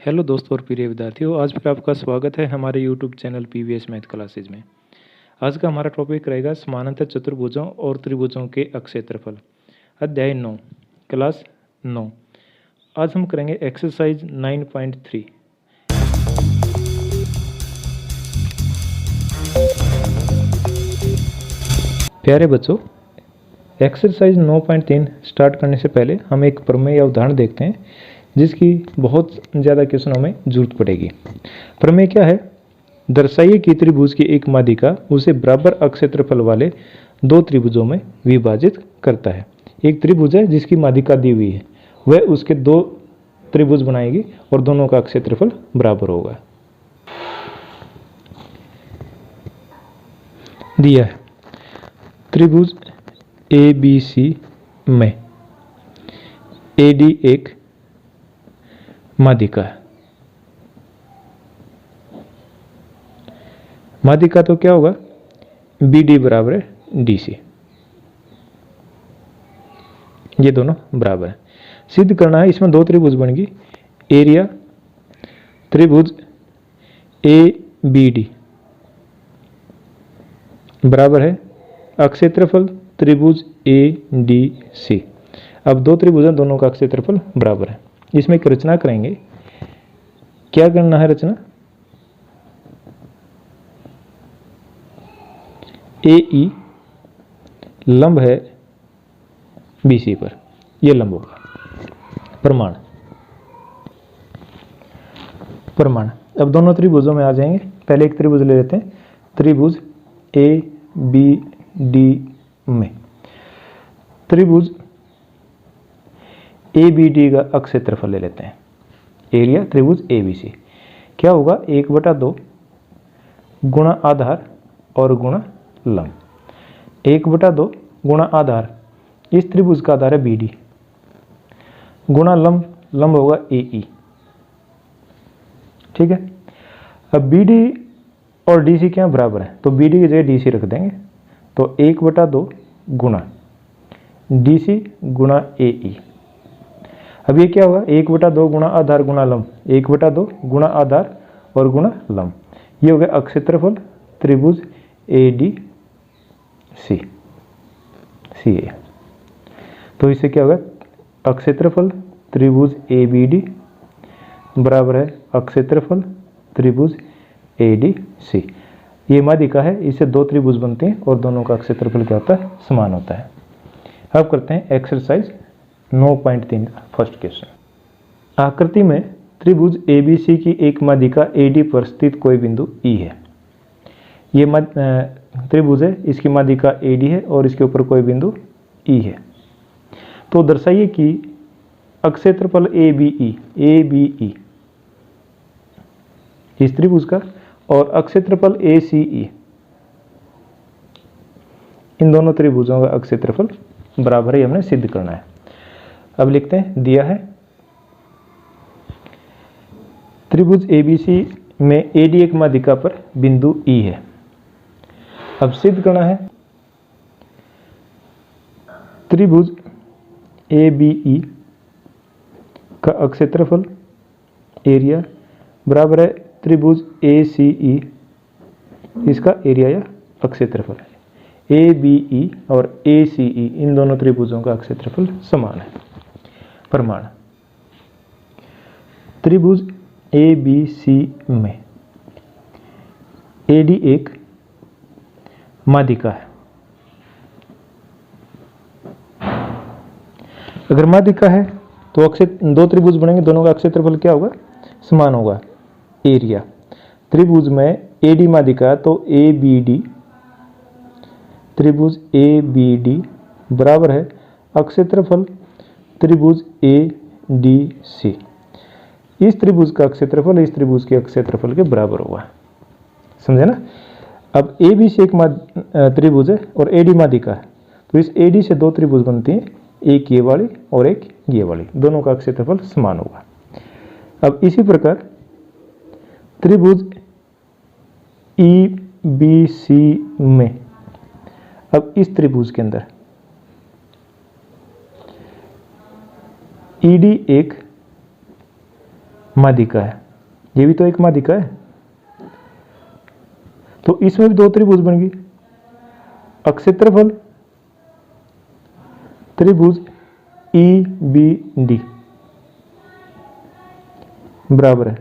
Hello दोस्तों और प्रिय विद्यार्थियों, आज फिर आपका स्वागत है हमारे YouTube channel PVS math classes में। आज का हमारा टॉपिक रहेगा समानांतर चतुर्भुजों और त्रिभुजों के अक्षेत्रफल, अध्याय 9, क्लास 9। आज हम करेंगे एक्सरसाइज 9.3। प्यारे बच्चों, एक्सरसाइज 9.3 स्टार्ट करने से पहले हम एक प्रमेय या उदाहरण देखते हैं जिसकी बहुत ज़्यादा क्वेश्चनों में जरूरत पड़ेगी। प्रमेय क्या है? दर्शाइए कि त्रिभुज की एक माध्यिका उसे बराबर अक्षेत्रफल वाले दो त्रिभुजों में विभाजित करता है। एक त्रिभुज है जिसकी माध्यिका दी हुई है, वह उसके दो त्रिभुज बनाएगी और दोनों का क्षेत्रफल बराबर होगा। दिया है त्रिभुज ABC में AD एक माध्यिका है। माध्यिका तो क्या होगा? BD बराबर है DC, ये दोनों बराबर है। सिद्ध करना है, इसमें दो त्रिभुज बनेगी। एरिया त्रिभुज ABD बराबर है अक्षेत्रफल त्रिभुज ADC। अब दो त्रिभुज हैं, दोनों का क्षेत्रफल बराबर है। इसमें एक रचना करेंगे। क्या करना है रचना? AE लंब है BC पर, यह लंब होगा। प्रमाण प्रमाण अब दोनों त्रिभुजों में आ जाएंगे। पहले एक त्रिभुज ले लेते हैं, त्रिभुज ABD में त्रिभुज ABD का अक्षेत्रफल ले लेते हैं। एरिया त्रिभुज ABC क्या होगा? 1/2 गुणा आधार और गुणा लंब। 1/2 गुणा आधार, इस त्रिभुज का आधार है BD, गुणा लंब, लंब होगा AE। ठीक है। अब BD और DC क्या बराबर है, तो BD की जगह DC रख देंगे। तो 1/2 गुणा DC गुणा AE। अब ये क्या होगा? 1/2 गुणा आधार गुणा लंब, 1/2 गुणा आधार और गुणा लंब, ये हो गया अक्षेत्रफल त्रिभुज ADC CA। तो इससे क्या होगा? अक्षेत्रफल त्रिभुज ABD बराबर है अक्षेत्रफल त्रिभुज ADC। ये माध्यिका है, इससे दो त्रिभुज बनते हैं और दोनों का क्षेत्रफल क्या होता है? समान होता है। अब करते हैं एक्सरसाइज 9.3 का फर्स्ट क्वेश्चन। आकृति में त्रिभुज ABC की एक माध्यिका AD पर स्थित कोई बिंदु E है। ये त्रिभुज है, इसकी माध्यिका AD है और इसके ऊपर कोई बिंदु E है। तो दर्शाइए कि अक्षेत्रफल ABE इस त्रिभुज का और अक्षेत्रफल ACE, इन दोनों त्रिभुजों का अक्षेत्रफल बराबर है, हमने सिद्ध करना है। अब लिखते हैं, दिया है त्रिभुज ABC में AD एक माध्यिका पर बिंदु E है। अब सिद्ध करना है त्रिभुज ABE का अक्षेत्रफल एरिया बराबर है त्रिभुज ACE, इसका एरिया या अक्षेत्रफल है। ABE और ACE इन दोनों त्रिभुजों का क्षेत्रफल समान है। प्रमाण त्रिभुज ABC में AD एक माध्यिका है। अगर माध्यिका है तो दो त्रिभुज बनेंगे, दोनों का क्षेत्रफल क्या होगा? समान होगा। एरिया त्रिभुज में AD माध्यिका तो ABD, त्रिभुज ABD बराबर है अक्षेत्रफल त्रिभुज ADC। इस त्रिभुज का क्षेत्रफल इस त्रिभुज के क्षेत्रफल के बराबर होगा। समझे ना? अब ABC एक त्रिभुज है और AD माध्यिका है, तो इस AD से दो त्रिभुज बनते हैं, एक ये वाली और एक ये वाली, दोनों का क्षेत्रफल समान होगा। अब इसी प्रकार त्रिभुज EBC में, अब इस त्रिभुज के अंदर ED एक माध्यिका है, ये भी तो एक माध्यिका है। तो इसमें भी दो त्रिभुज बन गई। अक्षेत्रफल त्रिभुज EBD बराबर है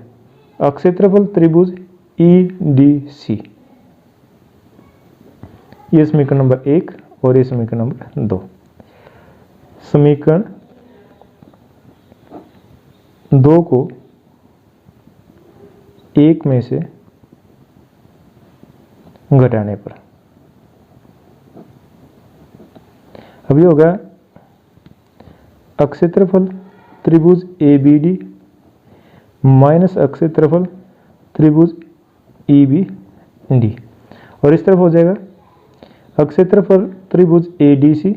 अक्षेत्रफल त्रिभुज EDC। ये समीकरण नंबर 1 और ये समीकरण नंबर 2। समीकरण 2 को 1 में से घटाने पर अभी होगा अक्षेत्रफल त्रिभुज ABD माइनस अक्षेत्रफल त्रिभुज EBD, और इस तरफ हो जाएगा अक्षेत्रफल त्रिभुज ADC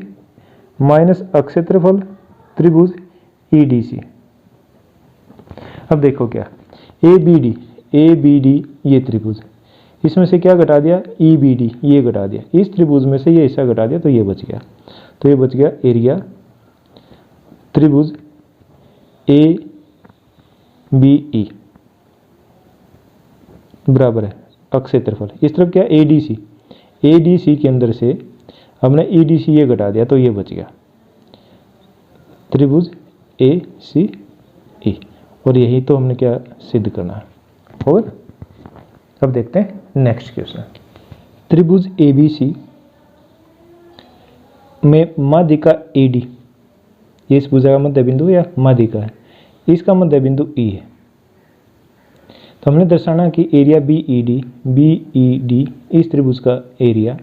माइनस अक्षेत्रफल त्रिभुज EDC। अब देखो क्या ABD ये त्रिभुज, इसमें से क्या घटा दिया EBD ये घटा दिया, इस त्रिभुज में से ये हिस्सा घटा दिया तो ये बच गया। तो ये बच गया एरिया त्रिभुज ABE बराबर है अक्षेत्रफल, इस तरफ क्या ADC के अंदर से हमने EDC ये घटा दिया तो ये बच गया त्रिभुज ACE, और यही तो हमने क्या सिद्ध करना है। और अब देखते हैं नेक्स्ट क्वेश्चन। त्रिभुज ABC में माध्यिका AD, ये इस भुजा का मध्य बिंदु या माध्यिका है, इसका मध्य बिंदु E है। तो हमने दर्शाना कि एरिया BED इस त्रिभुज का एरिया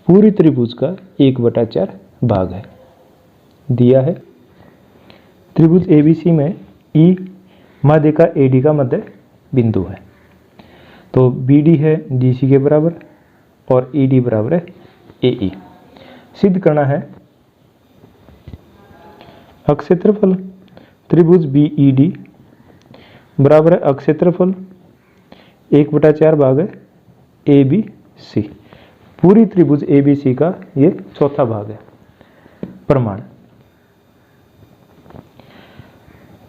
पूरी त्रिभुज का 1/4 भाग है, दिया है। त्रिभुज ABC में E माध्यिका AD का मध्य बिंदु है, तो BD है DC के बराबर और ED बराबर है AE। सिद्ध करना है अक्षेत्रफल त्रिभुज BED बराबर है अक्षेत्रफल 1/4 भाग है ABC, पूरी त्रिभुज ABC का ये चौथा भाग है। प्रमाण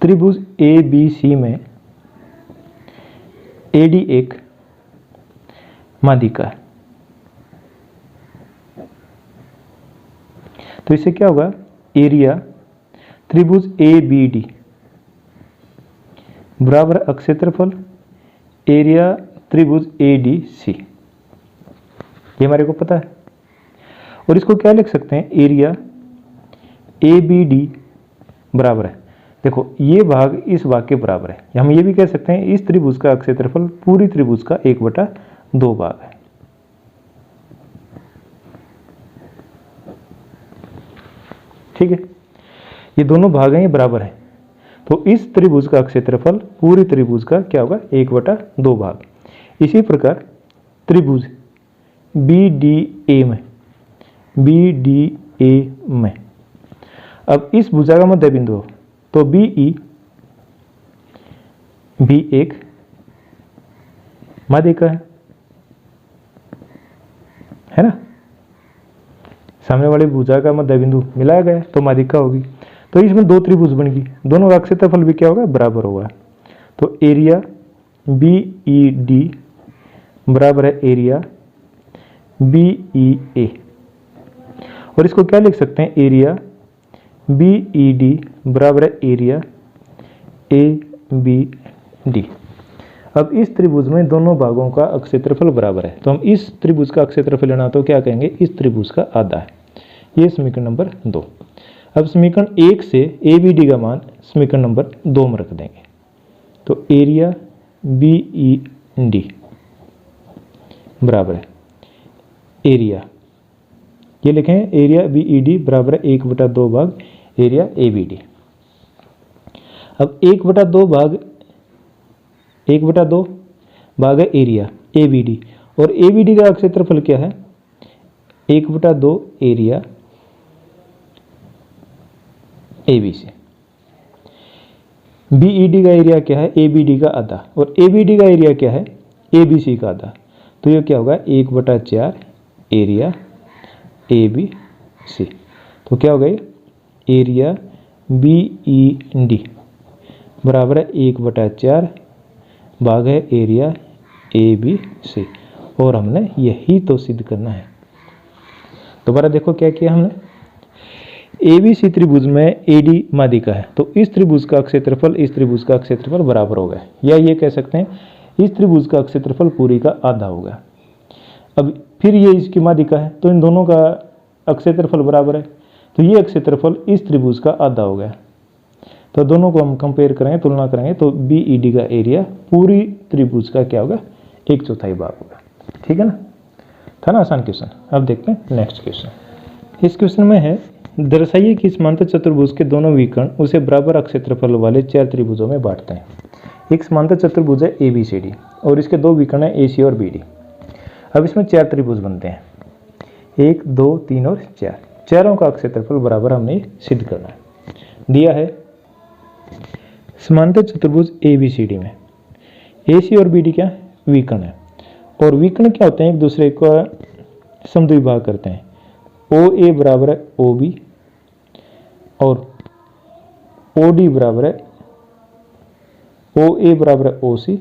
त्रिभुज ABC में AD एक माध्यिका है, तो इससे क्या होगा एरिया त्रिभुज ABD बराबर अक्षेत्रफल एरिया त्रिभुज ADC, ये हमारे को पता है। और इसको क्या लिख सकते हैं एरिया ABD बराबर है, देखो ये भाग इस भाग के बराबर है, हम ये भी कह सकते हैं इस त्रिभुज का क्षेत्रफल पूरी त्रिभुज का 1/2 भाग है। ठीक है, ये दोनों भाग हैं, ये बराबर है, तो इस त्रिभुज का क्षेत्रफल पूरी त्रिभुज का क्या होगा 1/2 भाग। इसी प्रकार त्रिभुज BDA में अब इस भुजा का मध्य बिंदु हो तो BE भी एक माध्यिका है ना, सामने वाले भुजा का मध्य बिंदु मिलाया गया तो माध्यिका होगी। तो इसमें दो त्रिभुज बन गई, दोनों का क्षेत्रफल भी क्या होगा बराबर होगा। तो एरिया BED बराबर है एरिया BEA, और इसको क्या लिख सकते हैं एरिया BED बराबर है एरिया ABD। अब इस त्रिभुज में दोनों भागों का क्षेत्रफल बराबर है, तो हम इस त्रिभुज का क्षेत्रफल लेना तो क्या कहेंगे इस त्रिभुज का आधा है। ये समीकरण नंबर 2। अब समीकरण 1 से ABD का मान समीकरण नंबर 2 में रख देंगे, तो एरिया BED बराबर है एरिया, ये लिखें एरिया BED बराबर है 1/2 भाग एरिया ABD। अब 1/2 भाग है एरिया ABD, और ABD का क्षेत्रफल क्या है 1/2 एरिया ABC। BED का एरिया क्या है ABD का आधा, और ABD का एरिया क्या है ABC का आधा, तो ये क्या होगा 1/4 एरिया ABC। तो क्या होगा ये एरिया BED बराबर है 1/4 भाग है एरिया ABC, और हमने यही तो सिद्ध करना है। दोबारा देखो क्या किया हमने, ABC त्रिभुज में AD माध्यिका है, तो इस त्रिभुज का क्षेत्रफल इस त्रिभुज का क्षेत्रफल बराबर हो गया, या ये कह सकते हैं इस त्रिभुज का क्षेत्रफल पूरी का आधा होगा। अब फिर ये इसकी माध्यिका है, तो इन दोनों का क्षेत्रफल बराबर है, तो ये क्षेत्रफल इस त्रिभुज का आधा हो गया। तो दोनों को हम कंपेयर करेंगे, तुलना करेंगे, तो BED का एरिया पूरी त्रिभुज का क्या होगा, 1/4 भाग होगा। ठीक है ना, था ना आसान क्वेश्चन। अब देखते हैं नेक्स्ट क्वेश्चन। इस क्वेश्चन में है, दर्शाइए कि समांतर चतुर्भुज के दोनों विकर्ण उसे बराबर क्षेत्रफल वाले 4 त्रिभुजों में बांटते हैं। एक समांतर चतुर्भुज है ABCD और इसके 2 विकर्ण है AC और BD। अब इसमें 4 त्रिभुज बनते हैं, 1 2 3 और 4। चारों का क्षेत्रफल बराबर हमने सिद्ध करना है। दिया है समांतर चतुर्भुज ABCD में AC और BD क्या विकर्ण है, और विकर्ण क्या होते हैं, एक दूसरे का समद्विभाग करते हैं। OA बराबर है OB और OD बराबर है OA बराबर है OC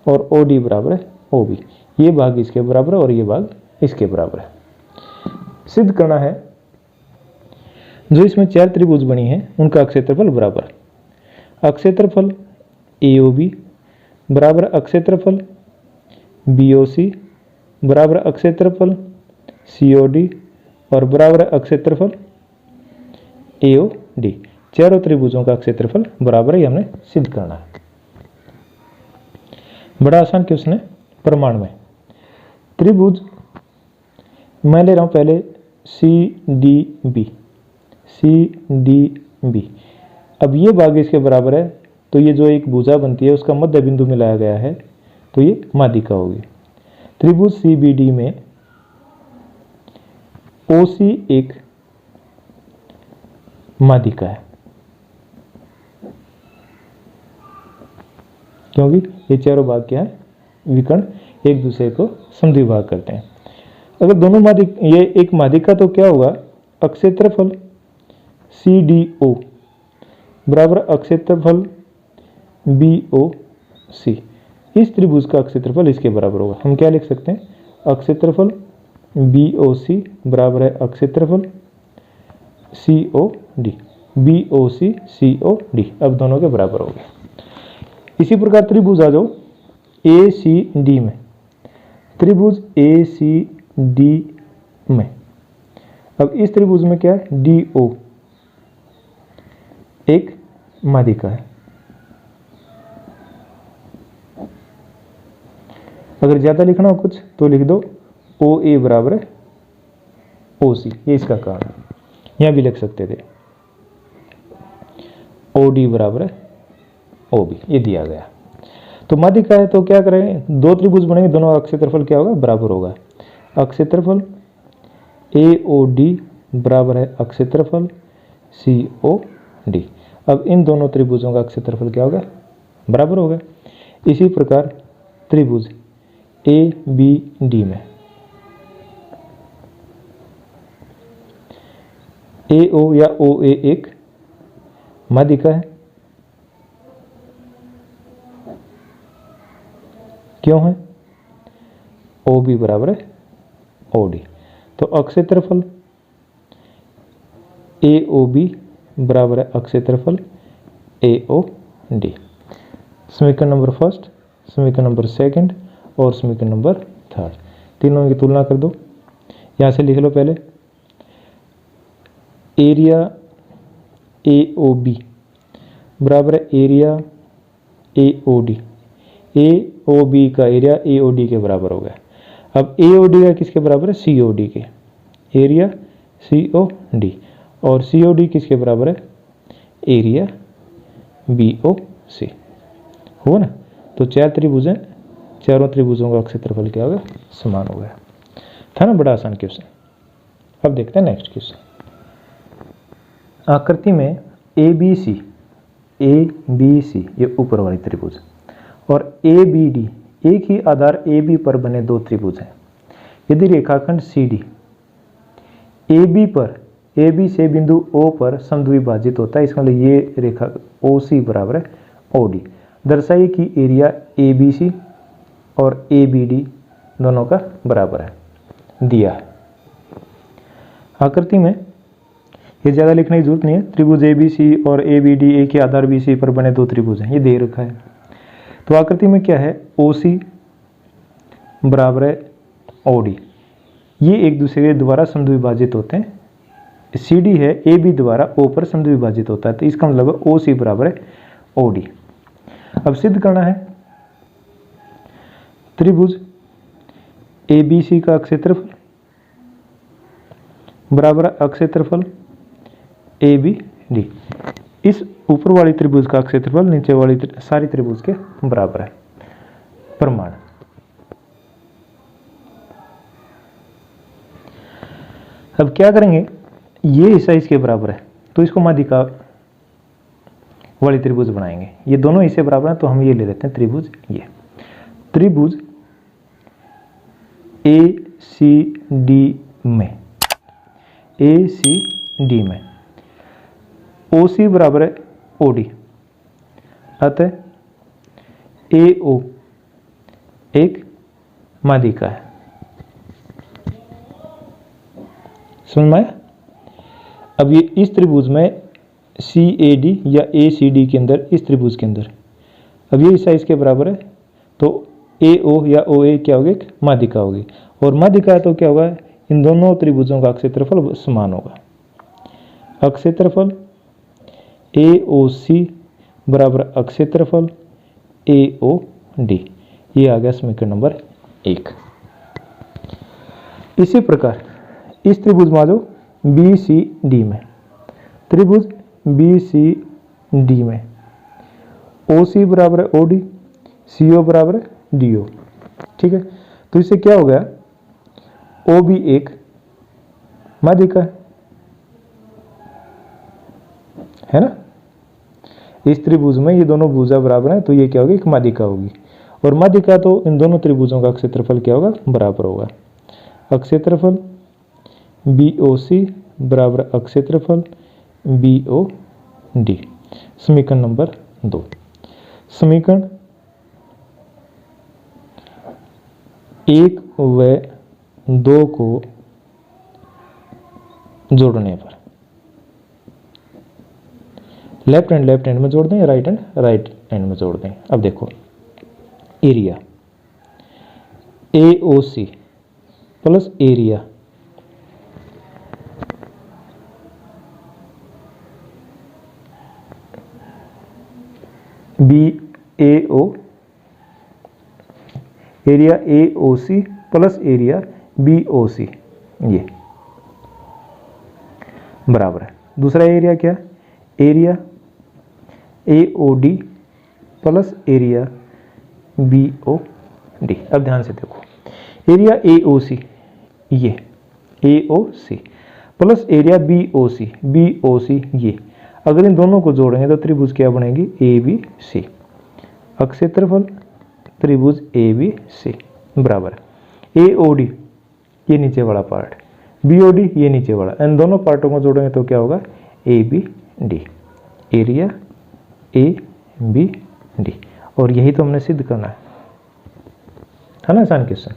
और OD बराबर है OB। ये भाग इसके बराबर है और ये भाग इसके बराबर है। सिद्ध करना है जो इसमें 4 त्रिभुज बनी है उनका क्षेत्रफल बराबर। क्षेत्रफल AOB बराबर क्षेत्रफल BOC बराबर क्षेत्रफल COD और बराबर क्षेत्रफल AOD। चारों त्रिभुजों का क्षेत्रफल बराबर ही हमने सिद्ध करना है। बड़ा आसान क्वेश्चन है। प्रमाण में त्रिभुज मैं ले रहा हूं पहले CDB। अब ये भाग इसके बराबर है, तो ये जो एक भुजा बनती है उसका मध्य बिंदु मिलाया गया है, तो ये माध्यिका होगी। त्रिभुज CBD में OC एक माध्यिका है, क्योंकि ये चारों भाग क्या है, विकर्ण एक दूसरे को समद्विभाग करते हैं। अगर दोनों ये एक माध्यिका, तो क्या होगा, क्षेत्रफल CDO बराबर क्षेत्रफल BOC। इस त्रिभुज का क्षेत्रफल इसके बराबर होगा। हम क्या लिख सकते हैं, क्षेत्रफल BOC बराबर है क्षेत्रफल COD। BOC COD अब दोनों के बराबर हो गए। इसी प्रकार त्रिभुज आ जाओ ACD में। त्रिभुज ACD में अब इस त्रिभुज में क्या है, DO एक माध्यिका है। अगर ज्यादा लिखना हो कुछ तो लिख दो OA बराबर है OC, ये इसका कारण है। यहां भी लिख सकते थे OD बराबर है OB, ये दिया गया। तो माध्यिका है, तो क्या करेंगे, 2 त्रिभुज बनेंगे, दोनों का क्षेत्रफल क्या होगा, बराबर होगा। क्षेत्रफल AOD बराबर है क्षेत्रफल COD। अब इन दोनों त्रिभुजों का क्षेत्रफल क्या होगा, बराबर होगा। इसी प्रकार त्रिभुज ABD में AO या OA एक माध्यिका है। क्यों है, OB बराबर है OD, तो क्षेत्रफल AOB बराबर है क्षेत्रफल AOD। समीकरण नंबर फर्स्ट, समीकरण नंबर सेकंड और समीकरण नंबर थर्ड, तीनों की तुलना कर दो। यहां से लिख लो पहले एरिया AOB बराबर है एरिया AOD। AOB का एरिया AOD के बराबर हो गया। अब AOD का किसके बराबर है, COD के, एरिया COD, और COD किसके बराबर है, एरिया BOC, हो ना। तो 4 त्रिभुज हैं, चारों त्रिभुजों का क्षेत्रफल क्या होगा, समान हो गया। था ना बड़ा आसान क्वेश्चन। अब देखते हैं नेक्स्ट क्वेश्चन। आकृति में ABC ये ऊपर वाली त्रिभुज और ABD एक ही आधार AB पर बने 2 त्रिभुज हैं। यदि रेखाखंड CD AB से बिंदु O पर समद्विभाजित होता है, इसका मतलब ये रेखा ओ सी बराबर है ओ डी। दर्शाइए कि एरिया ए बी सी और ए बी डी दोनों का बराबर है, दिया है। आकृति में ये ज़्यादा लिखने की जरूरत नहीं है। त्रिभुज ए बी सी और ए बी डी एक ही आधार बी सी पर बने दो त्रिभुज हैं, ये दे रखा है। तो आकृति में क्या है, ओ सी बराबर है ओ डी, ये एक दूसरे के द्वारा समद्विभाजित होते हैं। सी डी है ए बी द्वारा ओ पर समद्विभाजित होता है, तो इसका मतलब है ओ सी बराबर है ओ डी। अब सिद्ध करना है त्रिभुज ए बी सी का क्षेत्रफल बराबर क्षेत्रफल ए बी डी। इस ऊपर वाली त्रिभुज का क्षेत्रफल नीचे वाली सारी त्रिभुज के बराबर है। प्रमाण, अब क्या करेंगे, ये हिस्सा इसके बराबर है तो इसको माध्यिका वाली त्रिभुज बनाएंगे। ये दोनों हिस्से बराबर हैं तो हम ये ले लेते हैं त्रिभुज, ये त्रिभुज ए सी डी में, ए सी डी में ओ सी बराबर है ओ डी, अतः ए ओ एक माध्यिका है। समझ में आया? अब ये इस त्रिभुज में सी ए डी या ए सी डी के अंदर, इस त्रिभुज के अंदर अब ये हिस्सा इसके बराबर है तो ए ओ या ओ ए क्या होगी, एक माध्यिका होगी। और माध्यिका है तो क्या होगा, इन दोनों त्रिभुजों का क्षेत्रफल समान होगा। क्षेत्रफल ए ओ सी बराबर क्षेत्रफल ए ओ डी, ये आ गया समीकरण नंबर 1। इसी प्रकार इस त्रिभुज में जो बी सी डी में, त्रिभुज बी सी डी में ओ सी बराबर है ओ डी, सी ओ बराबर है डी ओ। ठीक है, तो इससे क्या हो गया, ओ भी एक माध्यिका है ना। इस त्रिभुज में ये दोनों भुजा बराबर हैं तो ये क्या होगी, एक माध्यिका होगी। और माध्यिका तो इन दोनों त्रिभुजों का क्षेत्रफल क्या होगा, बराबर होगा। क्षेत्रफल बी ओ सी बराबर क्षेत्रफल बी ओ डी। समीकरण नंबर 2। समीकरण 1 व 2 को जोड़ने पर लेफ्ट हैंड में जोड़ दें या राइट हैंड में जोड़ दें। अब देखो, area A O C plus area B A O, area A O C plus area B O C, ये बराबर है। दूसरा एरिया क्या, area A O D plus area B O D. अब ध्यान से देखो, एरिया ए ओ सी, ये A O C plus area B O C, ये अगर इन दोनों को जोड़ेंगे तो त्रिभुज क्या बनेगी, ए बी सी। क्षेत्रफल त्रिभुज ए बी सी बराबर ए ओ डी, ये नीचे वाला पार्ट, बी ओ डी ये नीचे वाला, इन दोनों पार्टों को जोड़ेंगे तो क्या होगा, A B D, area A B D. और यही तो हमने सिद्ध करना है ना, आसान क्वेश्चन।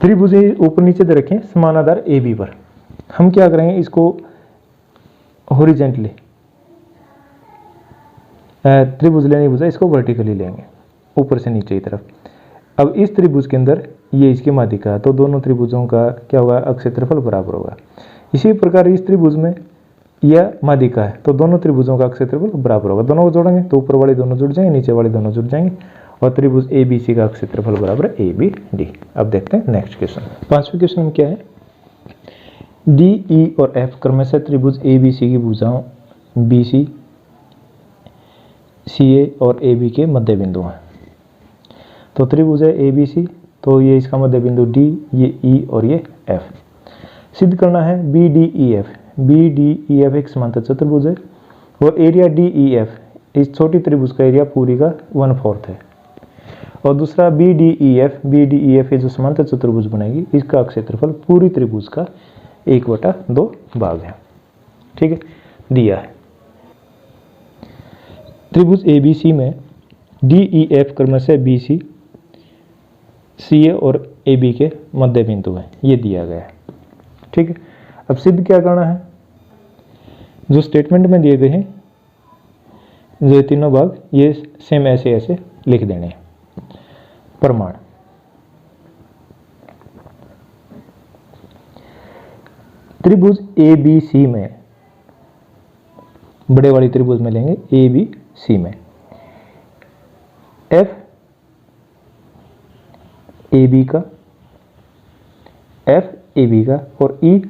त्रिभुज ऊपर नीचे दे रखें समान आधार ए बी पर, हम क्या करेंगे, इसको हॉरिजॉन्टली त्रिभुज लेने की बजाय इसको वर्टिकली लेंगे, ऊपर से नीचे की तरफ। अब इस त्रिभुज के अंदर ये इसकी माध्यिका है तो दोनों त्रिभुजों का क्या होगा, क्षेत्रफल बराबर होगा। इसी प्रकार इस त्रिभुज में यह माध्यिका है तो दोनों त्रिभुजों का क्षेत्रफल बराबर होगा। दोनों को जोड़ेंगे तो ऊपर वाले दोनों जुड़ जाएंगे, नीचे वाले दोनों जुड़ जाएंगे और त्रिभुज ए बी सी का क्षेत्रफल बराबर है ए बी डी। अब देखते हैं नेक्स्ट क्वेश्चन। 5वें क्वेश्चन में क्या है, डी ई और एफ क्रमशः त्रिभुज ए बी सी की भुजाओं बी सी सी ए और ए बी के मध्य बिंदु हैं। तो त्रिभुज है ए बी सी, तो ये इसका मध्य बिंदु डी, ये ई और ये एफ। सिद्ध करना है B D E F, B D E F एक समांतर चतुर्भुज है और एरिया डी ई एफ, इस छोटी त्रिभुज का एरिया पूरी का 1/4 है। और दूसरा बी डी ई एफ ये जो समांतर चतुर्भुज बनेगी इसका क्षेत्रफल पूरी त्रिभुज का 1/2 भाग है। ठीक है, दिया है। त्रिभुज ए बी सी में डी ई एफ क्रमशः बी सी सी ए और ए बी के मध्य बिंदु है, ये दिया गया है। ठीक है, अब सिद्ध क्या करना है, जो स्टेटमेंट में दिए गए हैं जो तीनों भाग ये सेम ऐसे ऐसे लिख देने हैं। प्रमाण, त्रिभुज ए बी सी में, बड़े वाली त्रिभुज में लेंगे ए बी सी में एफ ए बी का, एफ ए बी का और ई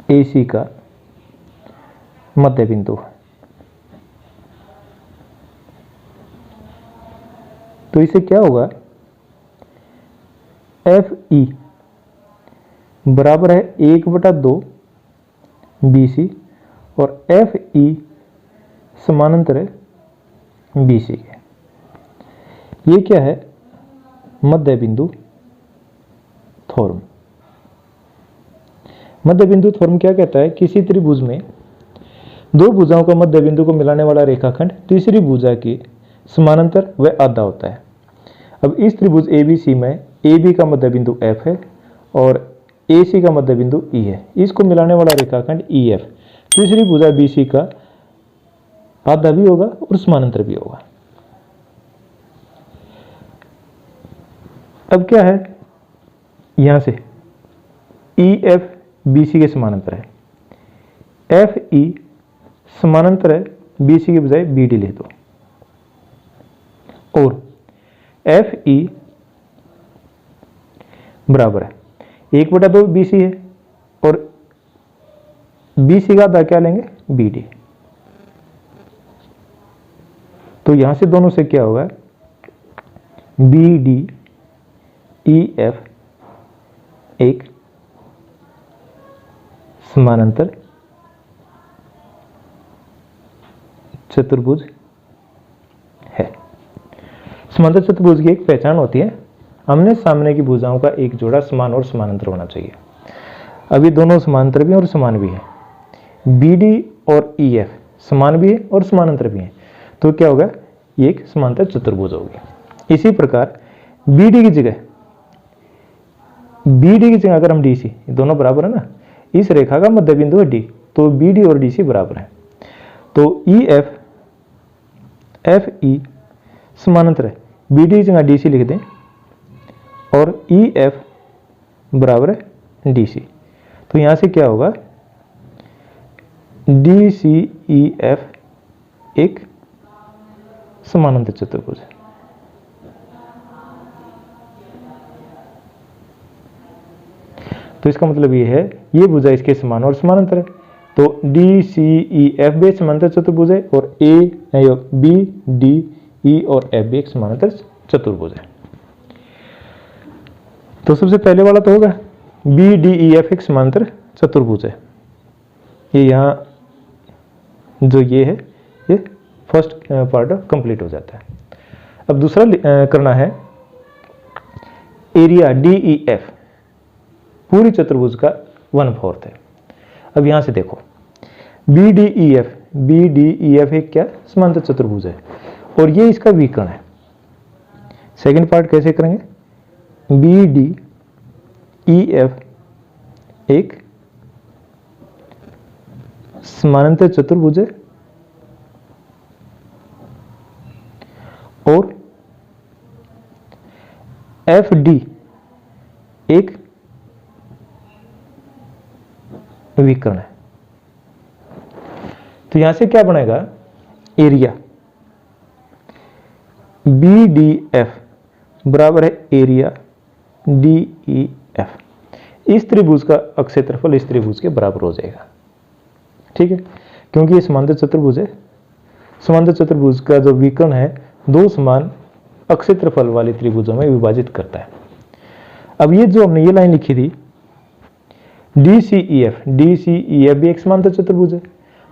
ए सी का मध्य बिंदु है। तो इसे क्या होगा, एफ ई बराबर है 1/2 बी सी और एफ ई समानांतर है बी सी के। ये क्या है, मध्य बिंदु थ्योरम। मध्य बिंदु थ्योरम क्या कहता है, किसी त्रिभुज में दो भुजाओं का मध्य बिंदु को मिलाने वाला रेखाखंड तीसरी भुजा के समानांतर व आधा होता है। अब इस त्रिभुज ए बी सी में ए बी का मध्य बिंदु एफ है और ए सी का मध्य बिंदु ई है, इसको मिलाने वाला रेखाखंड ई एफ तीसरी भुजा बी सी का आधा भी होगा और समानांतर भी होगा। अब क्या है, यहां से ई एफ बी सी के समानांतर है, एफ ई समानांतर है बी सी के बजाय बी डी लिख दो और एफ ई बराबर है 1/2 बी सी है और बी सी का आधा क्या लेंगे, बी डी। तो यहां से दोनों से क्या होगा, बी डी ई एफ एक समानांतर चतुर्भुज है। समांतर चतुर्भुज की एक पहचान होती है, आमने सामने की भुजाओं का एक जोड़ा समान और समानांतर होना चाहिए। अभी दोनों समानांतर भी और समान भी है, बी डी और ई एफ समान भी है और समानांतर भी है, तो क्या होगा, ये एक समांतर चतुर्भुज होगी। इसी प्रकार बी डी की जगह अगर हम डी सी, दोनों बराबर है ना, इस रेखा का मध्य बिंदु है डी, तो बी डी और डी सी बराबर है, तो ई एफ एफ ई समानांतर है, बी डी की जगह डी सी लिख दें और ई एफ बराबर है डी सी। तो यहां से क्या होगा, डी सी ई एफ एक समानांतर चतुर्भुज है। तो इसका मतलब ये है, ये भुजा इसके समान और समानांतर है, तो डी सी ई एफ भी समानांतर चतुर्भुज है और ए बी डी ई और एफ भी एक समानांतर चतुर्भुज है। तो सबसे पहले वाला तो होगा बी डी ई एफ एक समांतर चतुर्भुज है, ये यहाँ जो ये है ये फर्स्ट पार्ट कंप्लीट हो जाता है। अब दूसरा करना है, एरिया डी ई एफ पूरी चतुर्भुज का 1/4 है। अब यहां से देखो बी डी ई एफ एक क्या समांतर चतुर्भुज है और ये इसका विकर्ण है। सेकंड पार्ट कैसे करेंगे, बी डी ई एफ एक समानांतर चतुर्भुज है और एफ डी एक विकर्ण है। तो यहां से क्या बनेगा, एरिया बी डी एफ बराबर है एरिया डी ई एफ, इस त्रिभुज का अक्षेत्रफल इस त्रिभुज के बराबर हो जाएगा। ठीक है, क्योंकि ये समांतर चतुर्भुज है, समांतर चतुर्भुज का जो विकर्ण है दो समान अक्षेत्रफल वाले त्रिभुजों में विभाजित करता है। अब ये जो हमने ये लाइन लिखी थी डी सी ई एफ भी एक समांतर चतुर्भुज है,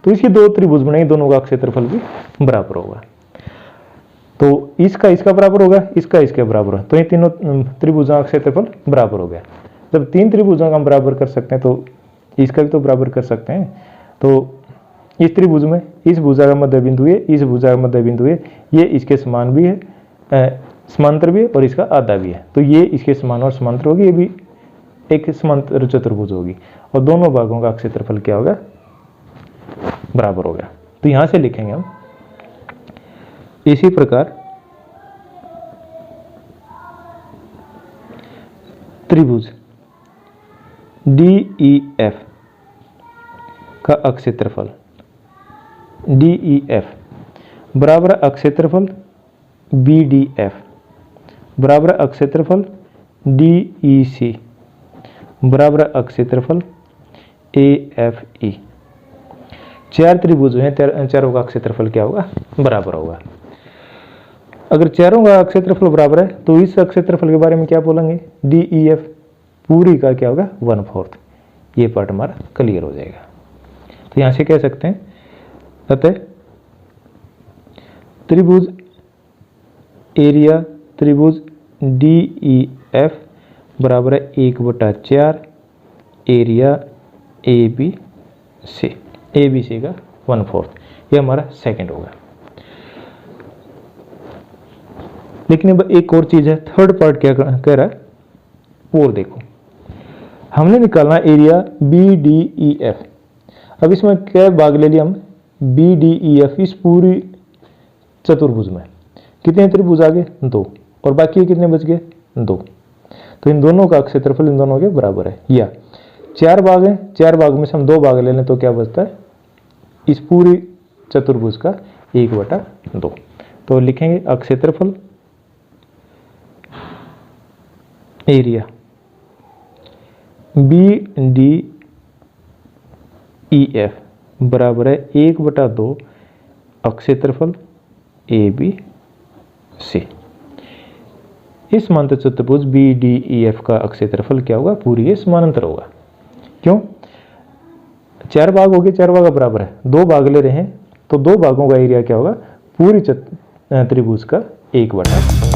तो इसके दो त्रिभुज बनेंगे, दोनों का क्षेत्रफल भी बराबर होगा। तो इसका बराबर होगा, इसके बराबर होगा, तो ये तीनों त्रिभुजों का क्षेत्रफल बराबर हो गया। जब तीन त्रिभुजों का हम बराबर कर सकते हैं तो इसका भी तो बराबर कर सकते हैं, तो इस त्रिभुज में इस भुजा का मध्य बिंदु है, इस भुजा का मध्य बिंदु है, ये इसके समान भी है, समांतर भी है और इसका आधा भी है, तो ये इसके समान और समांतर होगी, ये भी एक समांतर चतुर्भुज होगी और दोनों भागों का क्षेत्रफल क्या होगा, बराबर होगा। तो यहां से लिखेंगे हम इसी प्रकार त्रिभुज DEF का क्षेत्रफल DEF बराबर क्षेत्रफल BDF बराबर क्षेत्रफल DEC बराबर क्षेत्रफल AFE। चार त्रिभुज हैं, चारों का क्षेत्रफल क्या होगा, बराबर होगा। अगर चारों का क्षेत्रफल बराबर है तो इस क्षेत्रफल के बारे में क्या बोलेंगे, DEF पूरी का क्या होगा, 1/4। ये पार्ट हमारा क्लियर हो जाएगा। तो यहां से कह सकते हैं अतः त्रिभुज एरिया त्रिभुज DEF बराबर है 1/4 एरिया ABC का 1/4। ये हमारा सेकंड होगा। लेकिन अब एक और चीज है, थर्ड पार्ट क्या कह रहा है और देखो, हमने निकालना एरिया BDEF। अब इसमें क्या भाग ले लिया हम, BDEF इस पूरी चतुर्भुज में कितने त्रिभुज आ गए, 2, और बाकी कितने बच गए, 2। तो इन दोनों का क्षेत्रफल इन दोनों के बराबर है, या 4 भाग हैं, 4 भाग में से हम 2 भाग ले लें तो क्या बचता है, इस पूरी चतुर्भुज का 1/2। तो लिखेंगे क्षेत्रफल एरिया BDEF बराबर है 1/2 क्षेत्रफल ABC। इस समांतर चतुर्भुज BDEF का क्षेत्रफल क्या होगा, पूरी ये समानांतर होगा। क्यों, 4 भाग हो गए, 4 भाग बराबर है, 2 भाग ले रहे हैं तो 2 भागों का एरिया क्या होगा, पूरी त्रिभुज का 1/2।